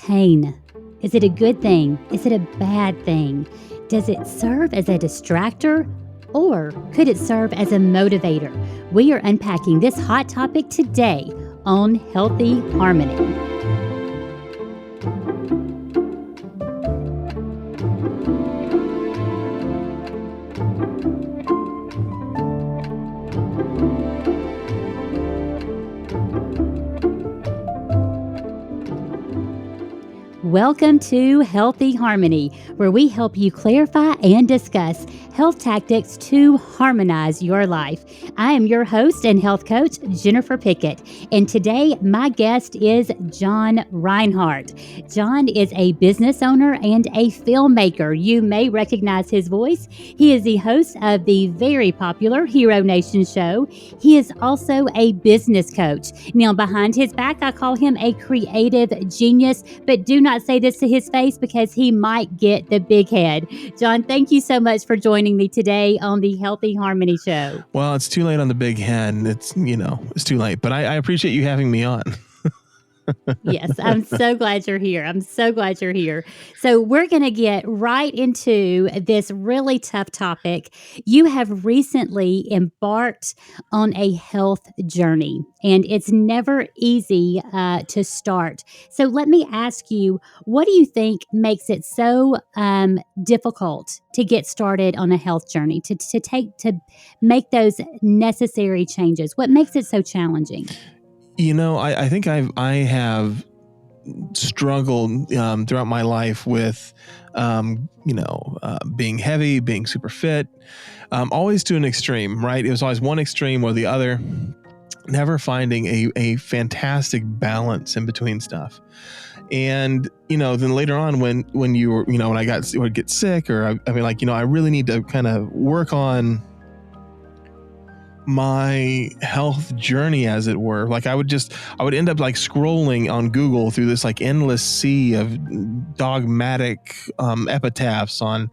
Pain. Is it a good thing? Is it a bad thing? Does it serve as a distractor? Or could it serve as a motivator? We are unpacking this hot topic today on Healthy Harmony. Welcome to Healthy Harmony, where we help you clarify and discuss health tactics to harmonize your life. I am your host and health coach, Jennifer Pickett, and today my guest is John Rinehart. John is a business owner and a filmmaker. You may recognize his voice. He is the host of the very popular Hero Nation show. He is also a business coach. Now, behind his back, I call him a creative genius, but do not say this to his face because he might get the big head. John, thank you so much for joining me today on the Healthy Harmony show. Well, it's too late on the big head. It's too late, but I appreciate you having me on. Yes, I'm so glad you're here. So we're going to get right into this really tough topic. You have recently embarked on a health journey, and it's never easy to start. So let me ask you, what do you think makes it so difficult to get started on a health journey, to make those necessary changes? What makes it so challenging? I think I have struggled throughout my life with, being heavy, being super fit, always to an extreme, right? It was always one extreme or the other, never finding a fantastic balance in between stuff. And, then later on when you were, when I would get sick or I really need to kind of work on my health journey, as it were. Like I would end up like scrolling on Google through this like endless sea of dogmatic epitaphs on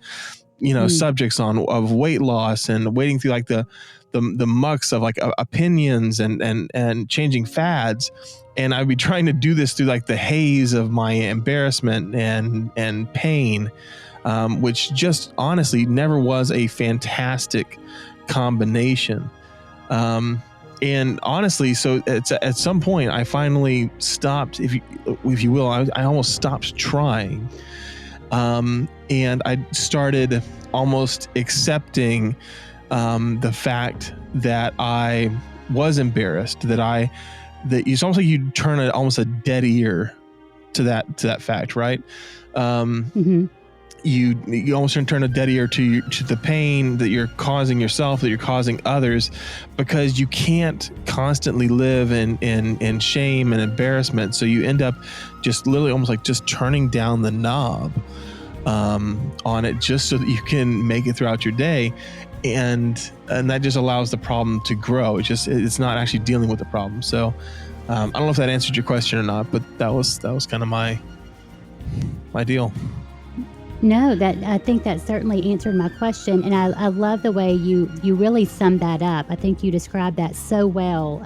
subjects of weight loss, and wading through like the mucks of like opinions and changing fads. And I'd be trying to do this through like the haze of my embarrassment and pain, which just honestly never was a fantastic combination. And honestly, so at some point I finally stopped, if you will, I almost stopped trying. And I started almost accepting, the fact that I was embarrassed, that it's almost like you turn almost a dead ear to that fact, right? You almost turn a dead ear to the pain that you're causing yourself, that you're causing others, because you can't constantly live in shame and embarrassment. So you end up just literally almost like just turning down the knob on it, just so that you can make it throughout your day. And that just allows the problem to grow. It's not actually dealing with the problem. So I don't know if that answered your question or not, but that was kind of my deal. No, I think that certainly answered my question, and I love the way you really summed that up. I think you described that so well,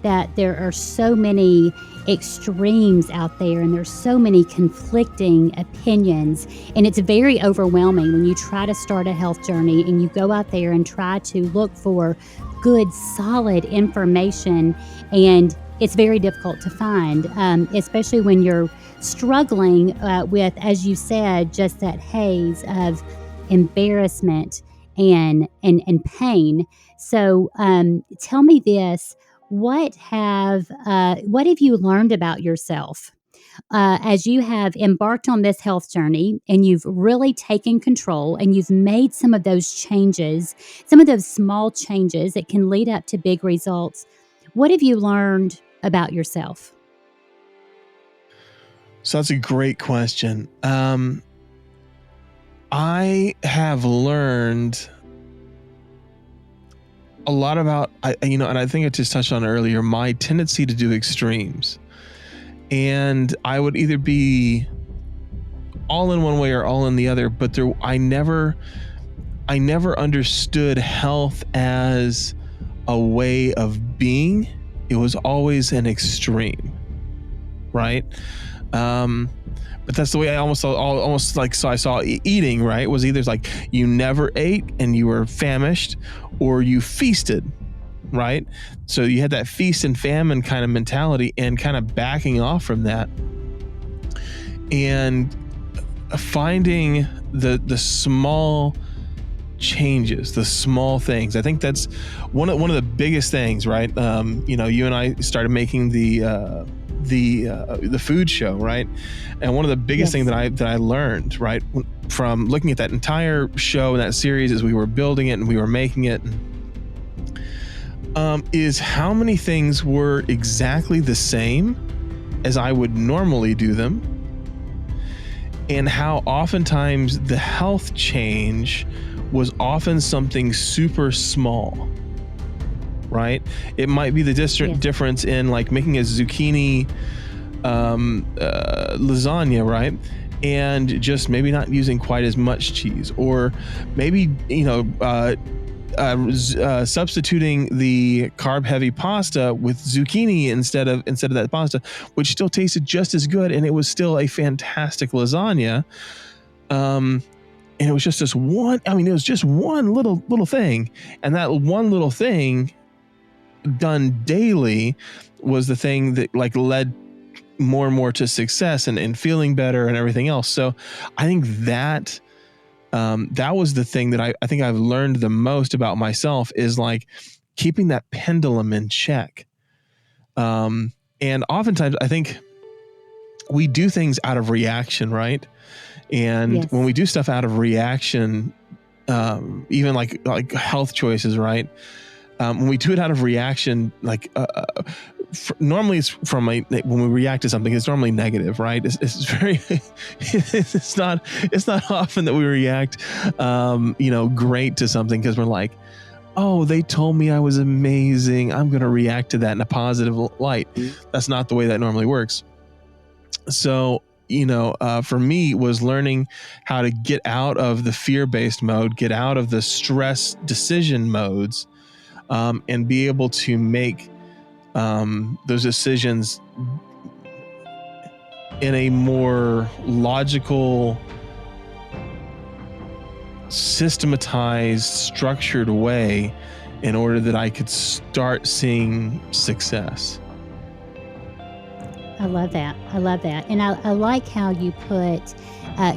that there are so many extremes out there, and there's so many conflicting opinions, and it's very overwhelming when you try to start a health journey and you go out there and try to look for good, solid information, and it's very difficult to find, especially when you're struggling with, as you said, just that haze of embarrassment and pain. So tell me this: what have you learned about yourself as you have embarked on this health journey, and you've really taken control, and you've made some of those changes, some of those small changes that can lead up to big results? What have you learned about yourself? So that's a great question. I have learned a lot about, and I think I just touched on it earlier, my tendency to do extremes. And I would either be all in one way or all in the other, but I never understood health as a way of being. It was always an extreme, right? But that's the way I almost like, so I saw eating, right? Was either like you never ate and you were famished, or you feasted, right? So you had that feast and famine kind of mentality, and kind of backing off from that and finding the small changes, the small things. I think that's one of the biggest things, right? You and I started making the food show, right? And one of the biggest things that I learned, right, from looking at that entire show and that series as we were building it and we were making it, is how many things were exactly the same as I would normally do them, and how oftentimes the health change was often something super small, right? It might be the difference in like making a zucchini lasagna, right? And just maybe not using quite as much cheese, or maybe, substituting the carb heavy pasta with zucchini instead of that pasta, which still tasted just as good, and it was still a fantastic lasagna. And it was just this one, it was just one little thing. And that one little thing done daily was the thing that like led more and more to success and feeling better and everything else. So I think that was the thing that I think I've learned the most about myself, is like keeping that pendulum in check. And oftentimes I think we do things out of reaction, right? And when we do stuff out of reaction, even like health choices, right? When we do it out of reaction, like normally it's from when we react to something, it's normally negative, right? It's very, it's not often that we react, great to something because we're like, oh, they told me I was amazing, I'm going to react to that in a positive light. That's not the way that normally works. So, for me, was learning how to get out of the fear-based mode, get out of the stress decision modes, and be able to make those decisions in a more logical, systematized, structured way in order that I could start seeing success. I love that. And I like how you put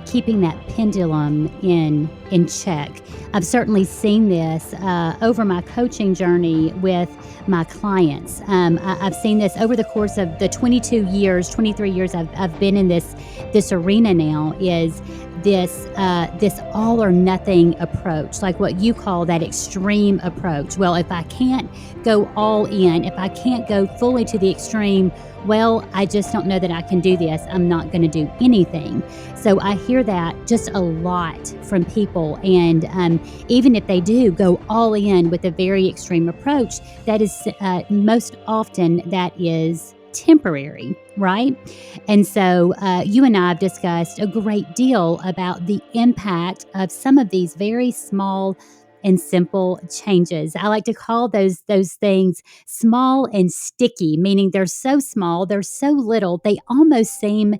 keeping that pendulum in check. I've certainly seen this over my coaching journey with my clients. I've seen this over the course of the 23 years I've been in this arena now, is this all or nothing approach, like what you call that extreme approach. Well, if I can't go all in, if I can't go fully to the extreme, well, I just don't know that I can do this. I'm not going to do anything. So I hear that just a lot from people. And even if they do go all in with a very extreme approach, that is most often that is temporary, right? And so you and I have discussed a great deal about the impact of some of these very small and simple changes. I like to call those things small and sticky, meaning they're so small, they're so little, they almost seem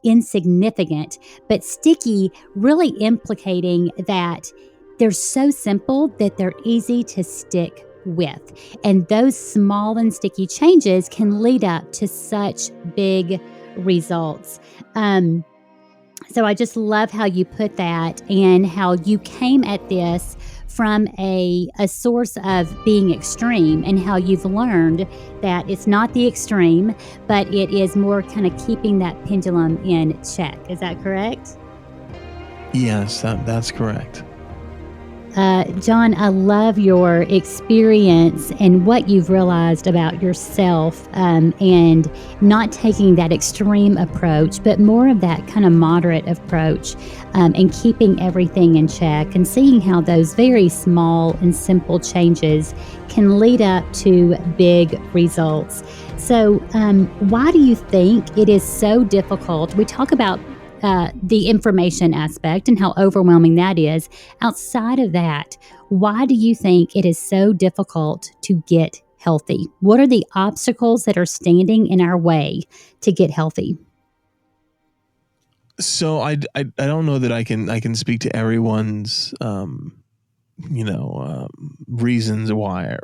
insignificant, but sticky, really implicating that they're so simple that they're easy to stick with. And those small and sticky changes can lead up to such big results. So I just love how you put that, and how you came at this from a source of being extreme, and how you've learned that it's not the extreme, but it is more kind of keeping that pendulum in check. Is that correct? Yes, that's correct. John, I love your experience and what you've realized about yourself, and not taking that extreme approach, but more of that kind of moderate approach, and keeping everything in check, and seeing how those very small and simple changes can lead up to big results. So why do you think it is so difficult? We talk about the information aspect and how overwhelming that is. Outside of that, why do you think it is so difficult to get healthy? What are the obstacles that are standing in our way to get healthy? So I don't know that I can speak to everyone's reasons why.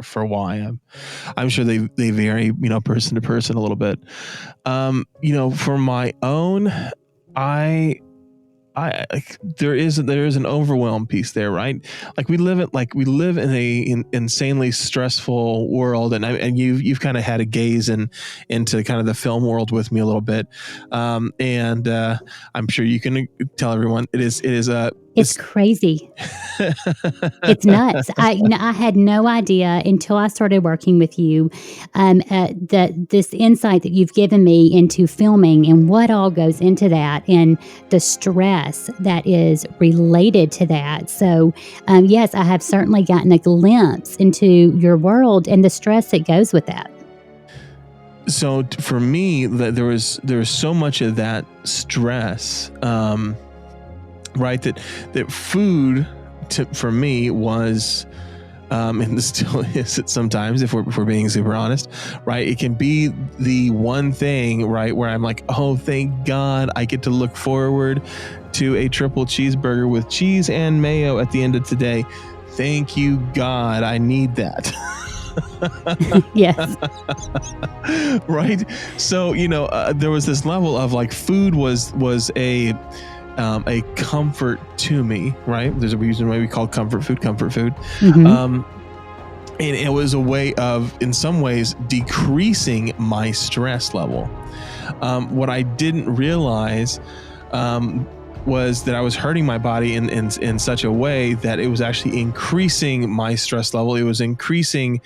I'm sure they vary, person to person a little bit. For my own, I there is an overwhelm piece there, right? Like we live in insanely stressful world, and you've kind of had a gaze into kind of the film world with me a little bit, and I'm sure you can tell everyone It's crazy. It's nuts. I had no idea until I started working with you, that this insight that you've given me into filming and what all goes into that, and the stress that is related to that. So, yes, I have certainly gotten a glimpse into your world and the stress that goes with that. So for me, there was so much of that stress, right? That food for me was, and this still is it sometimes, if we're being super honest, right? It can be the one thing, right, where I'm like, oh, thank God I get to look forward to a triple cheeseburger with cheese and mayo at the end of today. Thank you, God. I need that. Yes. Right. So, there was this level of like food was a comfort to me, right? There's a reason why we call comfort food. Mm-hmm. And it was a way of, in some ways, decreasing my stress level. What I didn't realize was that I was hurting my body in such a way that it was actually increasing my stress level. It was increasing,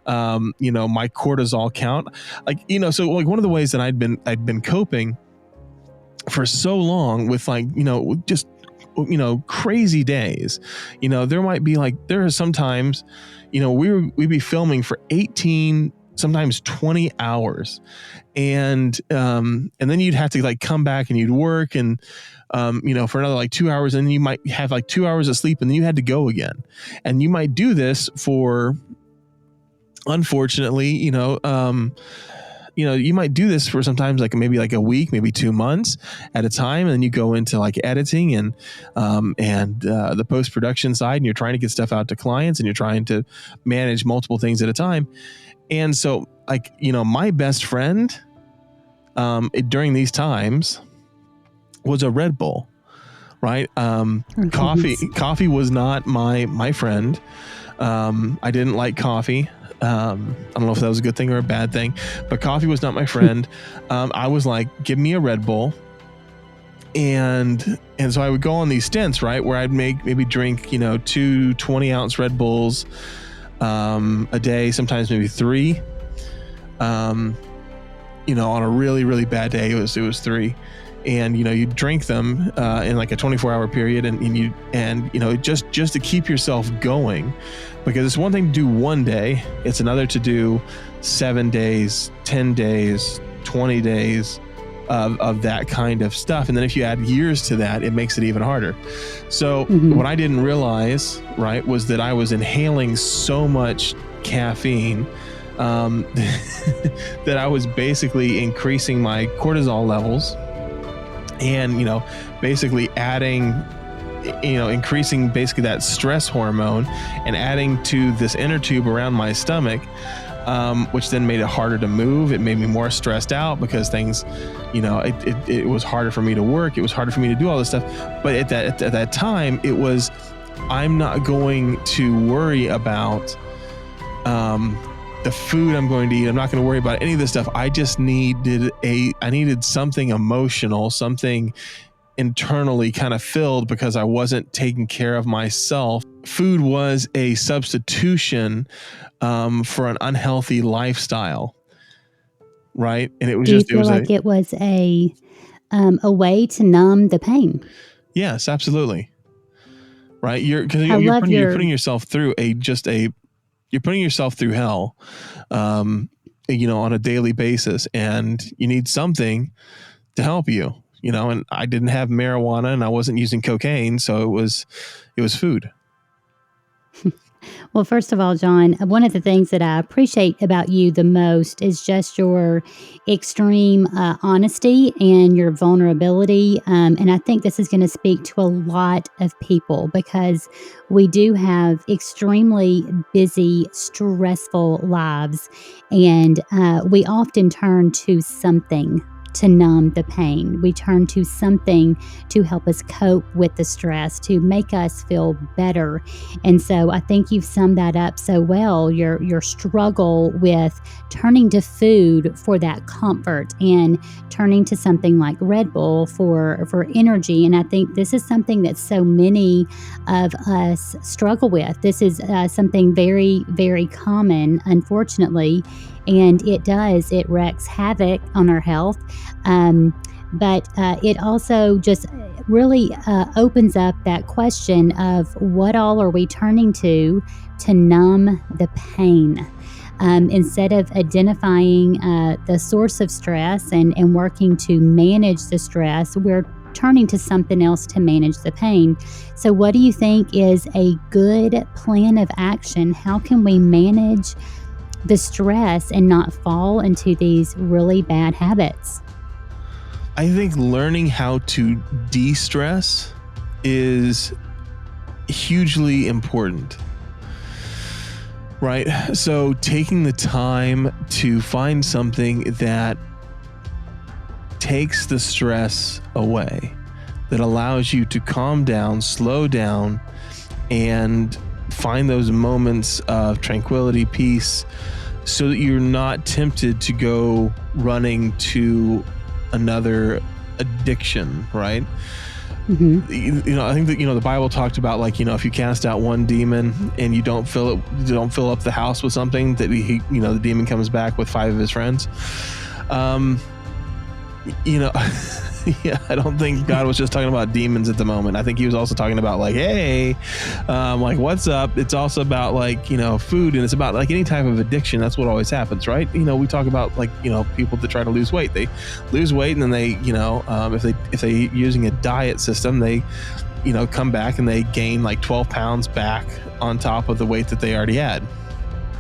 my cortisol count. So like one of the ways that I'd been coping for so long with just crazy days, there are sometimes, we'd be filming for 18, sometimes 20 hours, and then you'd have to like come back and you'd work and for another like 2 hours, and then you might have like 2 hours of sleep, and then you had to go again, and you might do this for, unfortunately, you might do this for sometimes like maybe like a week, maybe 2 months at a time. And then you go into like editing and the post-production side, and you're trying to get stuff out to clients, and you're trying to manage multiple things at a time. And so like, my best friend during these times was a Red Bull, right? Coffee was not my friend. I didn't like coffee. I don't know if that was a good thing or a bad thing, but coffee was not my friend. I was like, give me a Red Bull. And so I would go on these stints, right, where I'd maybe drink, 2 20-ounce Red Bulls a day, sometimes maybe 3. On a really, really bad day, it was 3. And you drink them in like a 24-hour period, and just to keep yourself going, because it's one thing to do one day, it's another to do 7 days, 10 days, 20 days of that kind of stuff. And then if you add years to that, it makes it even harder. So what I didn't realize, right, was that I was inhaling so much caffeine that I was basically increasing my cortisol levels, and basically adding, increasing basically that stress hormone, and adding to this inner tube around my stomach, which then made it harder to move. It made me more stressed out because things, it was harder for me to work. It was harder for me to do all this stuff. But at that time, it was, I'm not going to worry about the food I'm going to eat. I'm not going to worry about any of this stuff. I just needed something emotional, something internally kind of filled, because I wasn't taking care of myself. Food was a substitution for an unhealthy lifestyle, right? And it was Do you just, feel like it was a way to numb the pain? Yes, absolutely. Right. You're putting yourself through you're putting yourself through hell, on a daily basis, and you need something to help you, and I didn't have marijuana, and I wasn't using cocaine. So it was food. Well, first of all, John, one of the things that I appreciate about you the most is just your extreme honesty and your vulnerability. And I think this is going to speak to a lot of people because we do have extremely busy, stressful lives. And we often turn to something to numb the pain. We turn to something to help us cope with the stress, to make us feel better. And so I think you've summed that up so well. Your struggle with turning to food for that comfort and turning to something like Red Bull for energy. And I think this is something that so many of us struggle with. This is something very, very common, unfortunately, and it wreaks havoc on our health. But it also just really opens up that question of what all are we turning to numb the pain. Instead of identifying the source of stress and working to manage the stress, we're turning to something else to manage the pain. So what do you think is a good plan of action? How can we manage the stress and not fall into these really bad habits? I think learning how to de-stress is hugely important, right? So taking the time to find something that takes the stress away, that allows you to calm down, slow down, and find those moments of tranquility, peace, so that you're not tempted to go running to another addiction, right? Mm-hmm. I think that the Bible talked about, like, if you cast out one demon and you don't fill up the house with something, that the demon comes back with 5 of his friends. Yeah, I don't think God was just talking about demons at the moment. I think he was also talking about, like, hey, like, what's up? It's also about, like, food, and it's about, like, any type of addiction. That's what always happens, right? We talk about, like, people that try to lose weight. They lose weight, and then they, if they using a diet system, they, come back and they gain like 12 pounds back on top of the weight that they already had.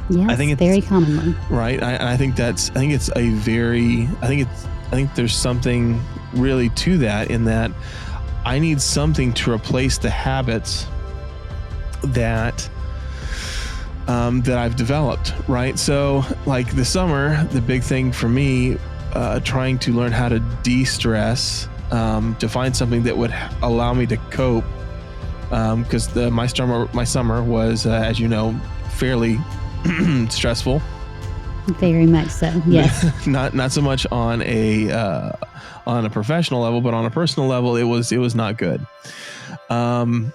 Yes, I think it's very commonly. Right. I think there's something really to that, in that I need something to replace the habits that I've developed, right? So, like, the summer, the big thing for me, trying to learn how to de-stress, to find something that would allow me to cope, because my summer was, as you know, fairly stressful. Very much so. Yes. not so much on a professional level, but on a personal level, it was not good. And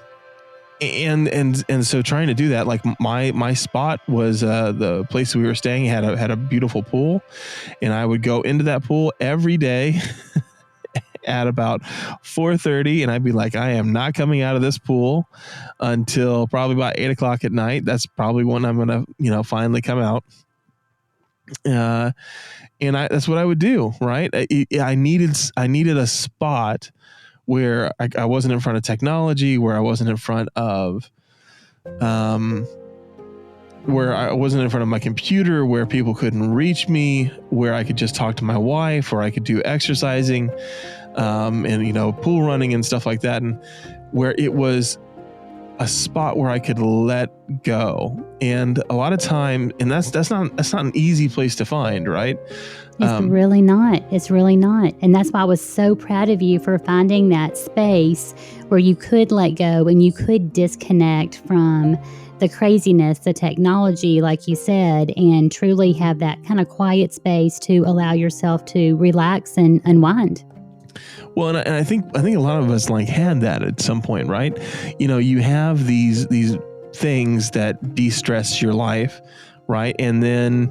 so trying to do that, like, my spot was the place we were staying had a beautiful pool, and I would go into that pool every day at about 4:30, and I'd be like, I am not coming out of this pool until probably about 8 o'clock at night. That's probably when I'm gonna finally come out. And that's what I would do, right? I needed a spot where I wasn't in front of technology, where I wasn't in front of my computer, where people couldn't reach me, where I could just talk to my wife, or I could do exercising, and pool running and stuff like that, and where it was a spot where I could let go. And a lot of time, and that's not an easy place to find, right? It's really not. It's really not. And that's why I was so proud of you for finding that space where you could let go and you could disconnect from the craziness, the technology, like you said, and truly have that kind of quiet space to allow yourself to relax and unwind. Well, and I think a lot of us, like, had that at some point, right? You have these things that de-stress your life, right? And then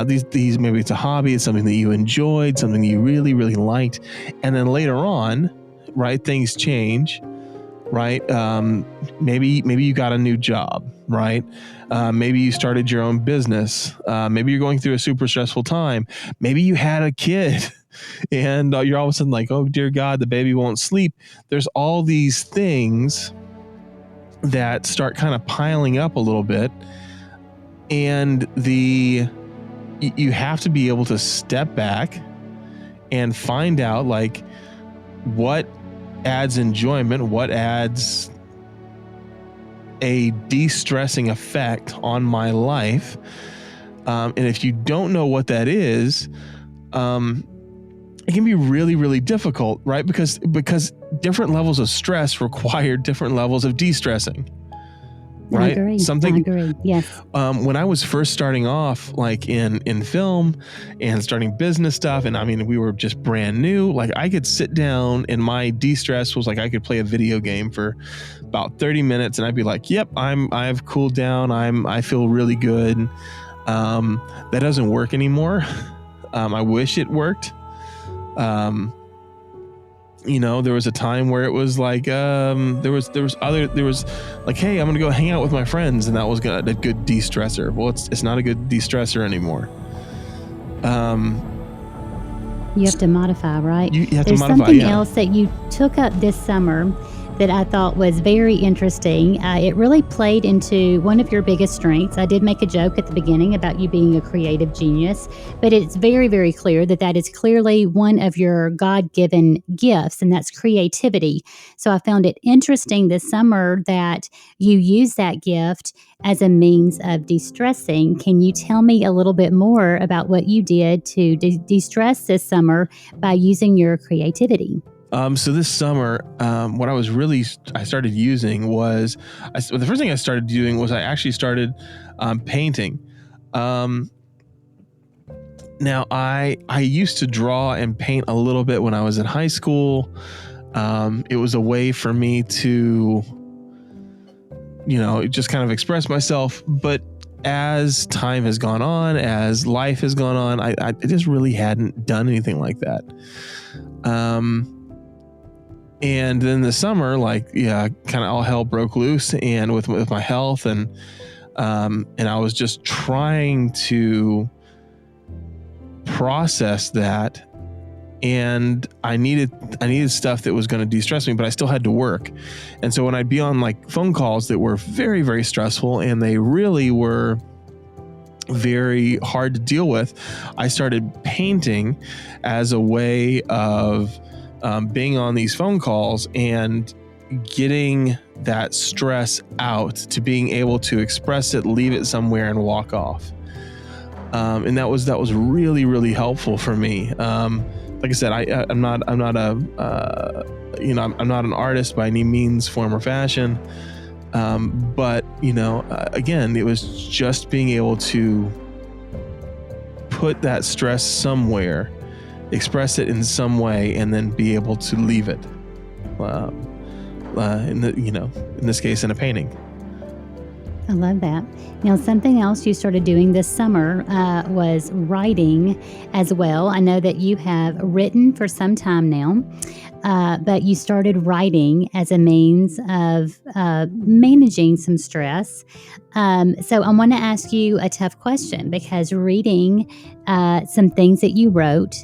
these maybe it's a hobby, it's something that you enjoyed, something that you really, really liked, and then later on, right, things change, right? Maybe you got a new job, right? Maybe you started your own business. Maybe you're going through a super stressful time. Maybe you had a kid. And you're all of a sudden like, oh, dear God, the baby won't sleep. There's all these things that start kind of piling up a little bit. And you have to be able to step back and find out like what adds enjoyment, what adds a de-stressing effect on my life. And if you don't know what that is, it can be really, really difficult, right? Because different levels of stress require different levels of de-stressing. Right. I agree. Yes. When I was first starting off, like in film and starting business stuff, and I mean, we were just brand new, like I could sit down and my de-stress was like, I could play a video game for about 30 minutes and I'd be like, yep, I've cooled down. I feel really good. That doesn't work anymore. I wish it worked. There was a time where it was like, there was like, hey, I'm going to go hang out with my friends. And that was a good de-stressor. Well, it's not a good de-stressor anymore. You have to modify, right? You have There's to modify, something else that you took up this summer that I thought was very interesting. It really played into one of your biggest strengths. I did make a joke at the beginning about you being a creative genius, but it's very, very clear that is clearly one of your God-given gifts, and that's creativity. So I found it interesting this summer that you use that gift as a means of de-stressing. Can you tell me a little bit more about what you did to de-stress this summer by using your creativity? So this summer, what I started using was, the first thing I started doing was I actually started painting. Now I used to draw and paint a little bit when I was in high school. It was a way for me to, just kind of express myself. But as time has gone on, as life has gone on, I just really hadn't done anything like that. And then the summer, kind of all hell broke loose, and with my health, and I was just trying to process that, and I needed stuff that was going to de-stress me, but I still had to work. And so when I'd be on like phone calls that were very, very stressful, and they really were very hard to deal with, I started painting as a way of being on these phone calls and getting that stress out, to being able to express it, leave it somewhere, and walk off. And that was really, really helpful for me. Like I said, I'm not an artist by any means, form, or fashion. But again, it was just being able to put that stress somewhere, express it in some way, and then be able to leave it. In this case, in a painting. I love that. Now, something else you started doing this summer was writing as well. I know that you have written for some time now, but you started writing as a means of managing some stress. So I want to ask you a tough question, because reading some things that you wrote,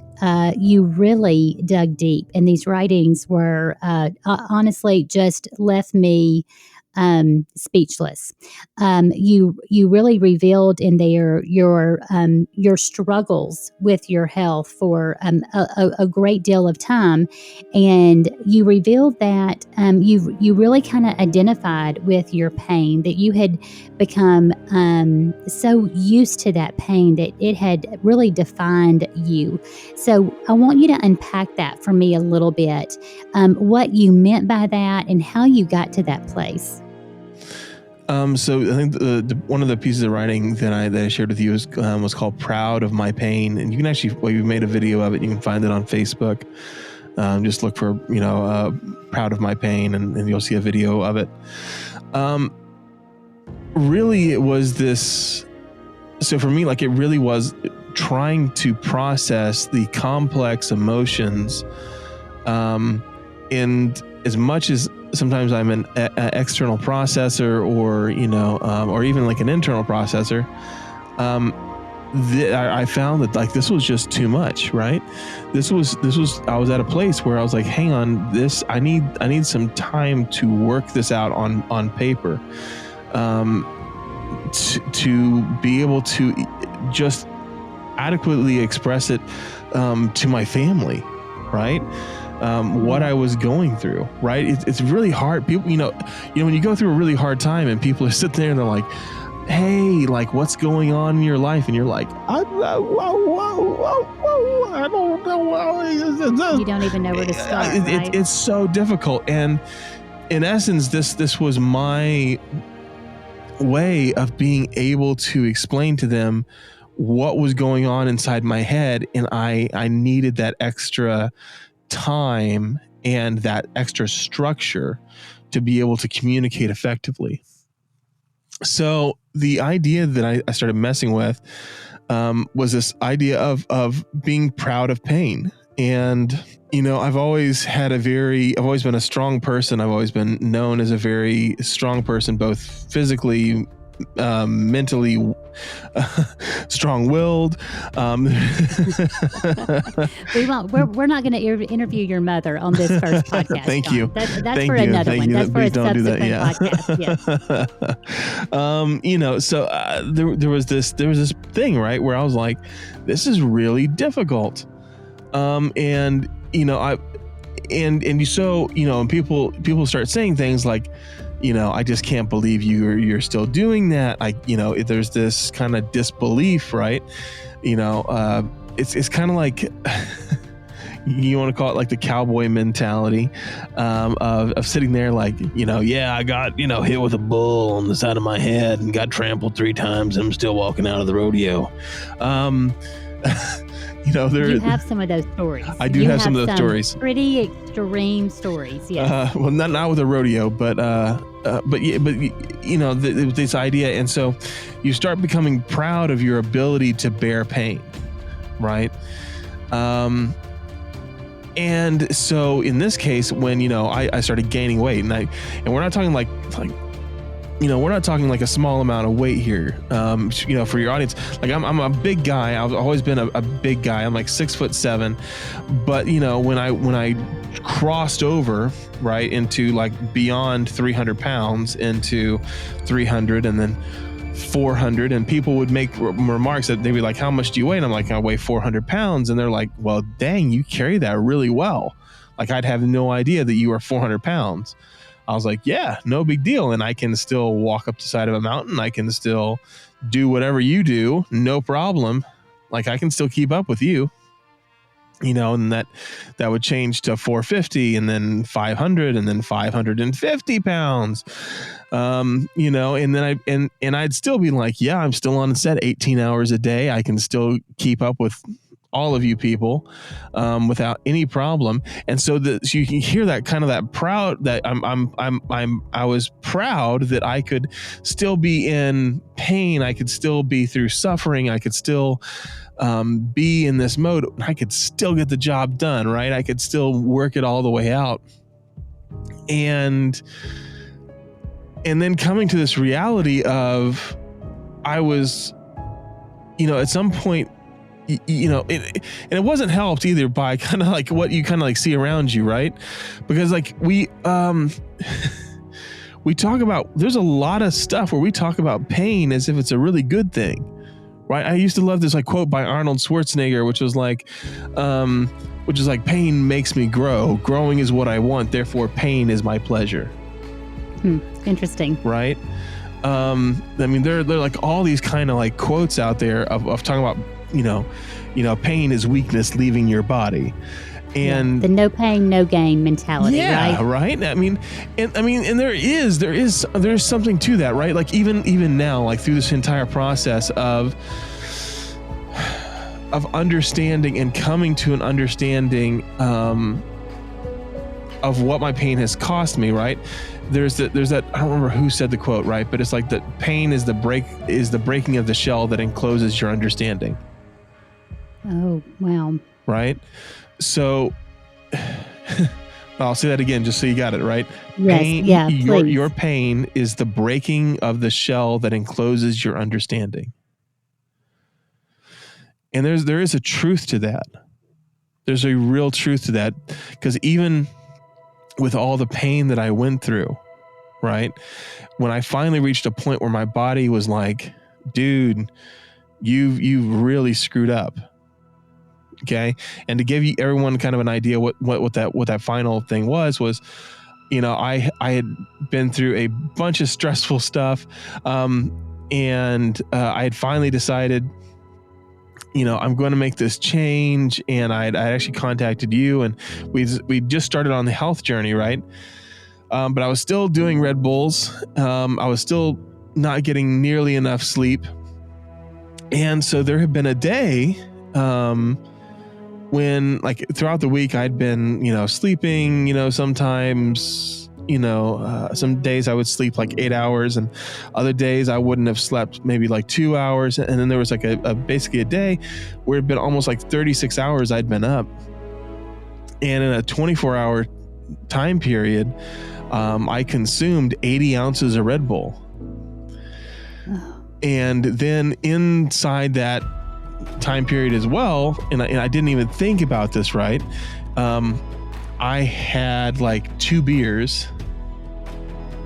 you really dug deep, and these writings were honestly just left me speechless. You really revealed in there your struggles with your health for a great deal of time, and you revealed that you really kind of identified with your pain, that you had become so used to that pain that it had really defined you. So I want you to unpack that for me a little bit, what you meant by that and how you got to that place. So I think one of the pieces of writing that I shared with you was called "Proud of My Pain," and you can actually, we made a video of it. You can find it on Facebook. Just look for "Proud of My Pain," and you'll see a video of it. Really, it was this. So for me, it really was trying to process the complex emotions, and as much as sometimes I'm an external processor, or even like an internal processor, I found that like this was just too much, right? This was I was at a place where I was like, hang on, I need some time to work this out on paper, to be able to just adequately express it to my family, right? What I was going through, right? It's really hard. People, when you go through a really hard time and people are sitting there and they're like, hey, like, what's going on in your life? And you're like, I don't know. You don't even know where to start, right? It's so difficult. And in essence, this was my way of being able to explain to them what was going on inside my head. And I needed that extra time and that extra structure to be able to communicate effectively. So the idea that I started messing with was this idea of being proud of pain. And, I've always been a strong person. I've always been known as a very strong person, both physically, mentally, strong-willed. We're not going to interview your mother on this first podcast. Thank John. you. That's Thank for you. another Thank one. you. That's for Please a don't do that. subsequent podcast. Yes. So there was this thing, right, where I was like, this is really difficult. And people start saying things like, I just can't believe you're still doing that. There's this kind of disbelief, right? It's kind of like, you want to call it like the cowboy mentality, of sitting there like, I got, hit with a bull on the side of my head and got trampled 3 times and I'm still walking out of the rodeo. You have some of those stories. I do have some of those stories. Pretty extreme stories. Yes. Well, not with a rodeo, but this idea, and so you start becoming proud of your ability to bear pain, right? And so in this case, when I started gaining weight, and we're not talking like. We're not talking like a small amount of weight here. For your audience, like I'm a big guy. I've always been a big guy. I'm like 6'7", but when I crossed over right into like beyond 300 pounds into 300 and then 400, and people would make remarks that they'd be like, how much do you weigh? And I'm like, I weigh 400 pounds. And they're like, well, dang, you carry that really well. Like I'd have no idea that you were 400 pounds. I was like, yeah, no big deal. And I can still walk up the side of a mountain. I can still do whatever you do. No problem. Like I can still keep up with you, and that would change to 450 and then 500 and then 550 pounds. And then I'd still be like, yeah, I'm still on set 18 hours a day. I can still keep up with all of you people without any problem. And so you can hear that kind of that proud that I was proud that I could still be in pain. I could still be through suffering. I could still be in this mode. I could still get the job done, right? I could still work it all the way out. And then coming to this reality of I was, at some point, and it wasn't helped either by kind of like what you kind of like see around you, right? Because like we talk about, there's a lot of stuff where we talk about pain as if it's a really good thing, right? I used to love this like quote by Arnold Schwarzenegger, which was like, pain makes me grow. Growing is what I want. Therefore, pain is my pleasure. Interesting. Right? There are like all these kind of like quotes out there of talking about, pain is weakness leaving your body. And the no pain, no gain mentality, yeah, right? And there is something to that, right? Like even now, like through this entire process of understanding and coming to an understanding of what my pain has cost me, right? There's that I don't remember who said the quote, right? But it's like that pain is the breaking of the shell that encloses your understanding. Oh, wow. Right? So I'll say that again just so you got it, right? Yes, pain, yeah, your pain is the breaking of the shell that encloses your understanding. And there is a truth to that. There's a real truth to that, because even with all the pain that I went through, right? When I finally reached a point where my body was like, dude, you've really screwed up. Okay. And to give you everyone kind of an idea what that final thing was, I had been through a bunch of stressful stuff. And I had finally decided, I'm going to make this change. And I actually contacted you, and we just started on the health journey. Right. But I was still doing Red Bulls. I was still not getting nearly enough sleep. And so there had been a day, when like throughout the week I'd been, sleeping, sometimes, some days I would sleep like 8 hours, and other days I wouldn't have slept maybe like 2 hours. And then there was like basically a day where it'd been almost like 36 hours I'd been up. And in a 24-hour time period, I consumed 80 ounces of Red Bull. Oh. And then inside that time period as well, and I didn't even think about this, right? I had like 2 beers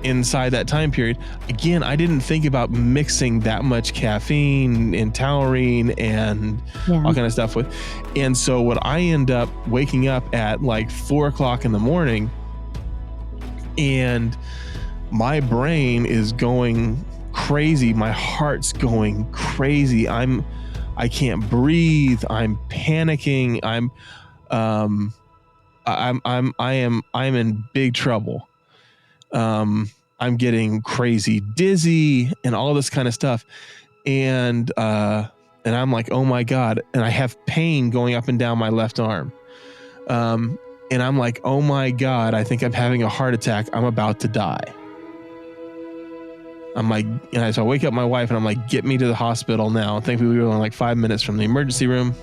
inside that time period. Again, I didn't think about mixing that much caffeine and taurine and all kind of stuff with. And so what I end up waking up at like 4 o'clock in the morning, and my brain is going crazy. My heart's going crazy. I can't breathe. I'm panicking. I am in big trouble. I'm getting crazy dizzy and all this kind of stuff. And I'm like, oh my God. And I have pain going up and down my left arm. And I'm like, oh my God, I think I'm having a heart attack. I'm about to die. I'm like, so I wake up my wife and I'm like, get me to the hospital now. Thankfully, we were only like 5 minutes from the emergency room.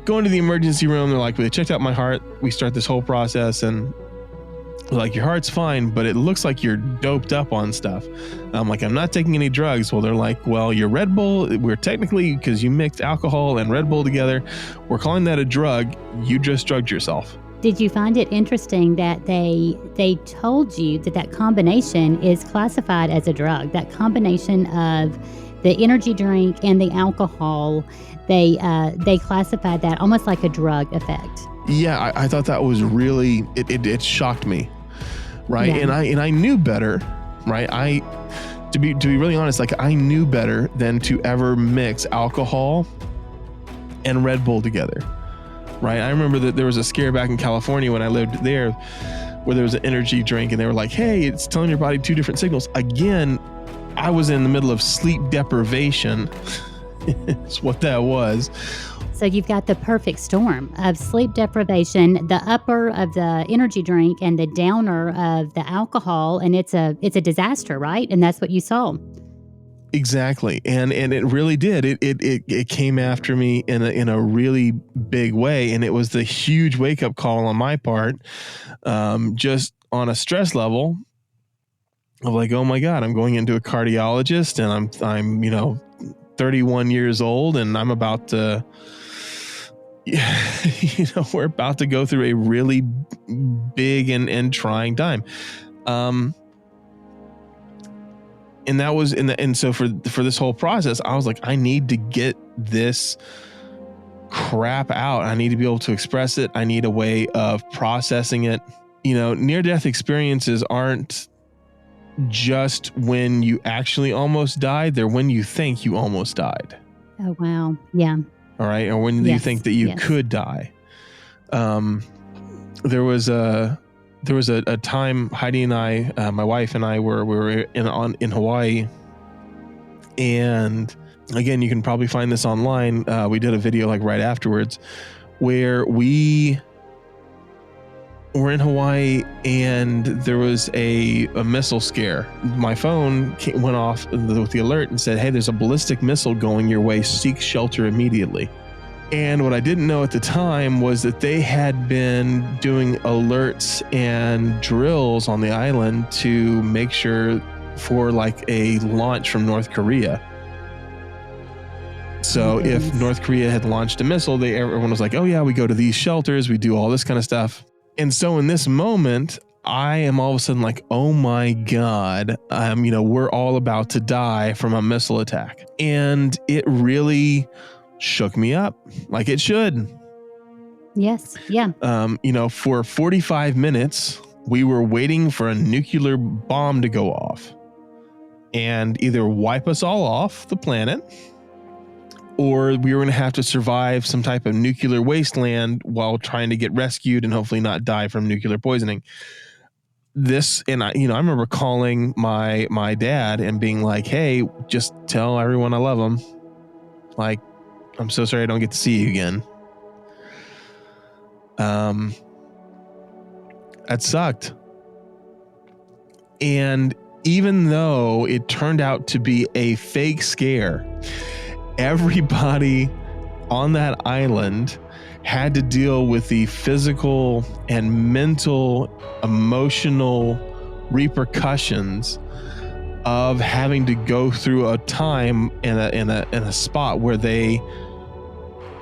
Going to the emergency room, they're like, well, they checked out my heart. We start this whole process, and they're like, your heart's fine, but it looks like you're doped up on stuff. And I'm like, I'm not taking any drugs. Well, they're like, well, your Red Bull, we're technically, because you mixed alcohol and Red Bull together, we're calling that a drug. You just drugged yourself. Did you find it interesting that they told you that combination is classified as a drug? That combination of the energy drink and the alcohol, they classified that almost like a drug effect. Yeah, I thought that was really, it shocked me, right? Yeah. And I knew better, right? To be really honest, like I knew better than to ever mix alcohol and Red Bull together. Right. I remember that there was a scare back in California when I lived there, where there was an energy drink and they were like, hey, it's telling your body 2 different signals. Again, I was in the middle of sleep deprivation. It's what that was. So you've got the perfect storm of sleep deprivation, the upper of the energy drink and the downer of the alcohol. And it's a disaster, right? And that's what you saw. Exactly. And it really did. It came after me in a really big way. And it was the huge wake up call on my part, just on a stress level of like, oh my God, I'm going into a cardiologist, and I'm 31 years old, and I'm about to, we're about to go through a really big and trying time. And that was so for this whole process, I was like, I need to get this crap out. I need to be able to express it. I need a way of processing it. Near-death experiences aren't just when you actually almost died. They're when you think you almost died. Oh, wow. Yeah. All right. Or when you think that you could die. There was a time Heidi and I, my wife and I, we were in Hawaii, and again, you can probably find this online. We did a video like right afterwards, where we were in Hawaii, and there was a missile scare. My phone went off with the alert and said, "Hey, there's a ballistic missile going your way. Seek shelter immediately." And what I didn't know at the time was that they had been doing alerts and drills on the island to make sure for like a launch from North Korea. So if North Korea had launched a missile, everyone was like, oh yeah, we go to these shelters, we do all this kind of stuff. And so in this moment, I am all of a sudden like, oh my God, we're all about to die from a missile attack. And it really shook me up, like it should. Yes. Yeah. For 45 minutes, we were waiting for a nuclear bomb to go off and either wipe us all off the planet, or we were going to have to survive some type of nuclear wasteland while trying to get rescued and hopefully not die from nuclear poisoning. I remember calling my dad and being like, hey, just tell everyone I love them. Like, I'm so sorry I don't get to see you again. That sucked. And even though it turned out to be a fake scare, everybody on that island had to deal with the physical and mental, emotional repercussions of having to go through a time in a spot where they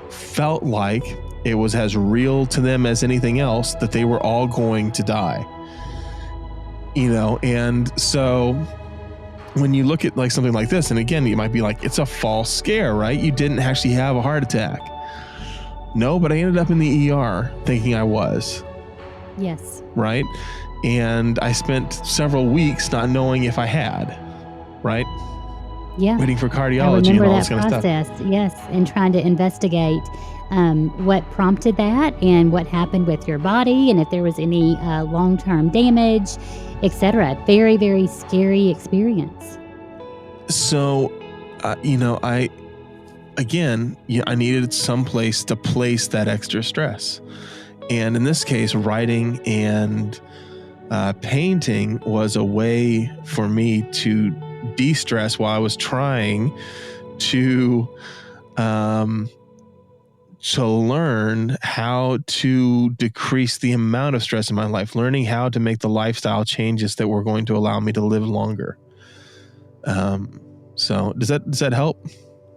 felt like it was as real to them as anything else, that they were all going to die. And so when you look at like something like this, and again, you might be like, it's a false scare, right? You didn't actually have a heart attack. No, but I ended up in the ER thinking I was. Yes. Right? And I spent several weeks not knowing if I had, right? Yeah. Waiting for cardiology and all this kind of stuff. Yes. And trying to investigate what prompted that and what happened with your body and if there was any long-term damage, etc. Very, very scary experience. So, I needed some place to place that extra stress. And in this case, writing and painting was a way for me to de-stress while I was trying to learn how to decrease the amount of stress in my life, learning how to make the lifestyle changes that were going to allow me to live longer. So does that help?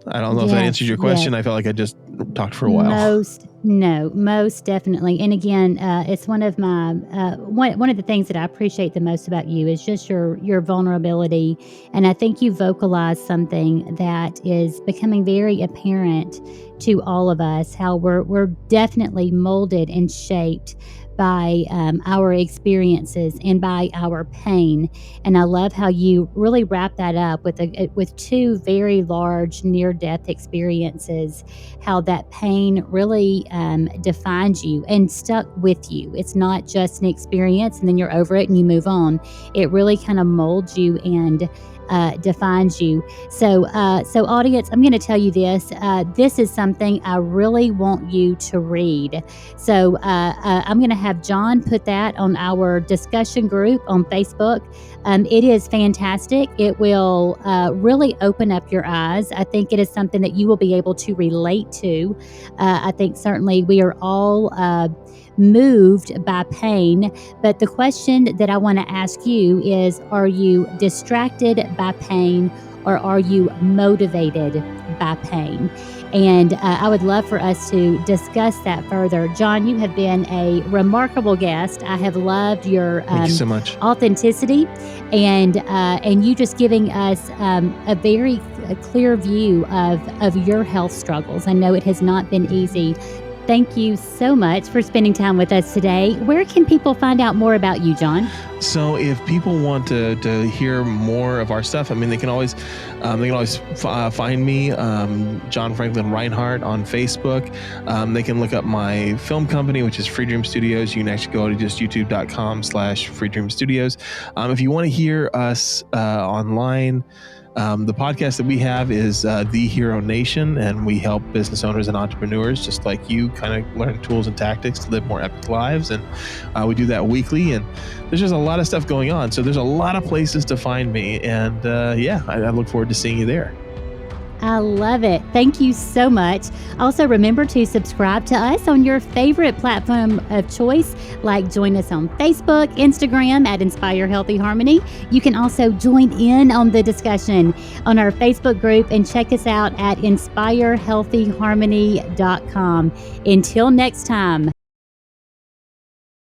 I don't know if that answers your question. Yes. I felt like I just talked for a while. Most definitely. And again, it's one of my one of the things that I appreciate the most about you is just your vulnerability. And I think you vocalized something that is becoming very apparent to all of us, how we're definitely molded and shaped by our experiences and by our pain. And I love how you really wrap that up with two very large near-death experiences, how that pain really defines you and stuck with you. It's not just an experience and then you're over it and you move on. It really kind of molds you and defines you. So audience, I'm going to tell you this. This is something I really want you to read. So I'm going to have John put that on our discussion group on Facebook. It is fantastic. It will really open up your eyes. I think it is something that you will be able to relate to. I think certainly we are all moved by pain. But the question that I want to ask you is, are you distracted by pain or are you motivated by pain? And I would love for us to discuss that further. John, you have been a remarkable guest. I have loved your Thank you so much. Authenticity and you just giving us a very clear view of your health struggles. I know it has not been easy. Thank you so much for spending time with us today. Where can people find out more about you, John? So if people want to hear more of our stuff, they can always find me, John Franklin Rinehart on Facebook. They can look up my film company, which is Free Dream Studios. You can actually go to just youtube.com/Free Dream Studios. If you want to hear us online, the podcast that we have is The Hero Nation, and we help business owners and entrepreneurs just like you kind of learn tools and tactics to live more epic lives. And we do that weekly, and there's just a lot of stuff going on. So there's a lot of places to find me. And I look forward to seeing you there. I love it. Thank you so much. Also, remember to subscribe to us on your favorite platform of choice, like join us on Facebook, Instagram at Inspire Healthy Harmony. You can also join in on the discussion on our Facebook group and check us out at inspirehealthyharmony.com. Until next time.